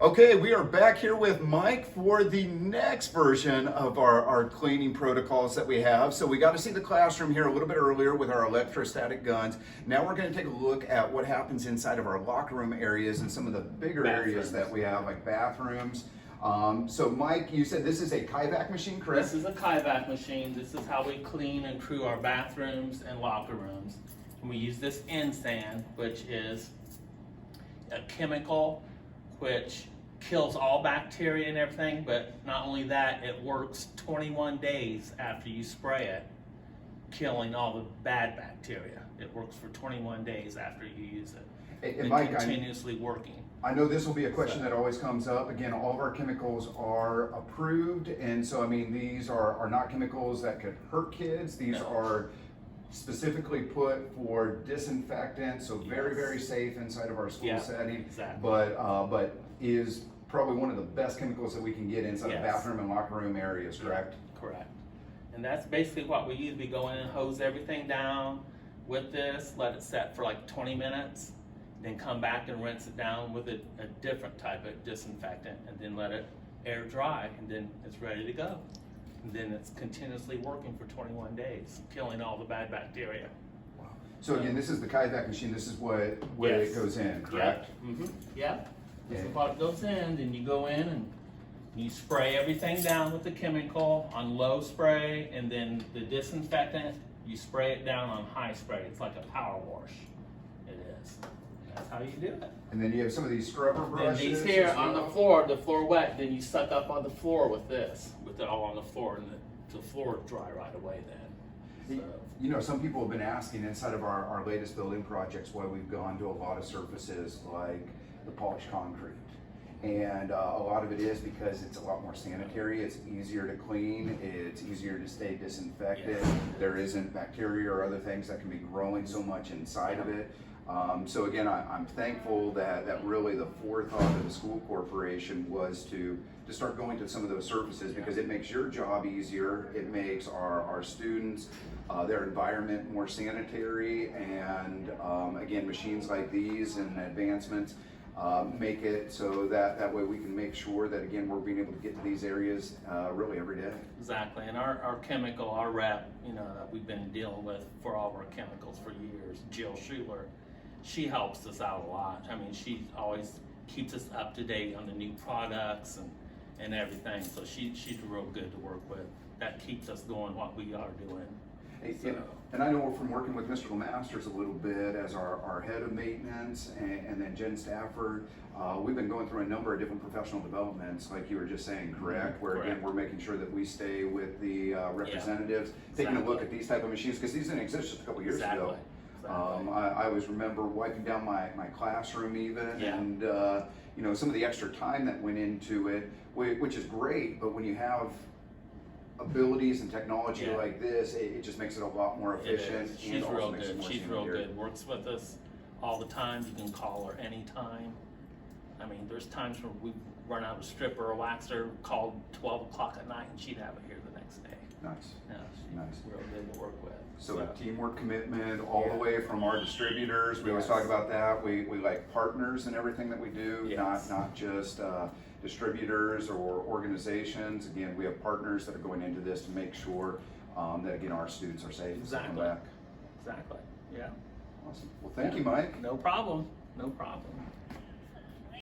Okay, we are back here with Mike for the next version of our cleaning protocols that we have. So we got to see the classroom here a little bit earlier with our electrostatic guns. Now we're going to take a look at what happens inside of our locker room areas and some of the bigger areas that we have, like bathrooms. So Mike, you said this is a Kaivac machine, correct? This is a Kaivac machine. This is how we clean and crew our bathrooms and locker rooms. And we use this N-Sand, which is a chemical which kills all bacteria and everything, but not only that, it works 21 days after you spray it, killing all the bad bacteria. It works for 21 days after you use it. And Mike, continuously working. I know this will be a question that always comes up. Again, all of our chemicals are approved, and so I mean, these are not chemicals that could hurt kids. These are specifically put for disinfectant, so very, very safe inside of our school setting. Exactly. But is probably one of the best chemicals that we can get inside of bathroom and locker room areas, correct? Correct. And that's basically what we use. We go in and hose everything down with this, let it set for like 20 minutes, then come back and rinse it down with a different type of disinfectant, and then let it air dry, and then it's ready to go. And then it's continuously working for 21 days, killing all the bad bacteria. Wow. So again, this is the Kaivac machine. This is what it goes in, correct? Yep. This is what goes in. Then you go in and you spray everything down with the chemical on low spray, and then the disinfectant, you spray it down on high spray. It's like a power wash. It is. That's how you do it. And then you have some of these scrubber brushes. And these here on the floor wet, then you suck up on the floor with this, with it all on the floor, and the floor dry right away then. So. You know, some people have been asking inside of our latest building projects why we've gone to a lot of surfaces like the polished concrete. And a lot of it is because it's a lot more sanitary, it's easier to clean, it's easier to stay disinfected. There isn't bacteria or other things that can be growing so much inside of it. So again, I'm thankful that really the forethought of the school corporation was to start going to some of those surfaces, because it makes your job easier, it makes our students, their environment more sanitary, and again, machines like these and advancements make it so that way we can make sure that, again, we're being able to get to these areas really every day. Exactly, and our chemical, our rep, that we've been dealing with for all of our chemicals for years, Jill Schuler, she helps us out a lot. I mean, she always keeps us up to date on the new products and everything, so she's real good to work with. That keeps us going what we are doing. So. And I know from working with Mr. Lemasters a little bit as our head of maintenance, and then Jen Stafford, we've been going through a number of different professional developments, like you were just saying, correct? Where again, we're making sure that we stay with the representatives, taking a look at these type of machines, because these didn't exist just a couple years ago. I always remember wiping down my classroom even, and some of the extra time that went into it, which is great, but when you have abilities and technology like this, it just makes it a lot more efficient. She's real good. She's real good. Works with us all the time. You can call her anytime. I mean, there's times where we run out of stripper or waxer, called 12 o'clock at night, and she'd have it here the next day. Nice. Yeah, she's nice. Real good to work with. So a teamwork commitment all the way from our distributors. We always talk about that. We like partners in everything that we do, not just distributors or organizations. Again, we have partners that are going into this to make sure that, again, our students are safe. Exactly. Back. Exactly. Yeah. Awesome. Well, thank you, Mike. No problem. No problem.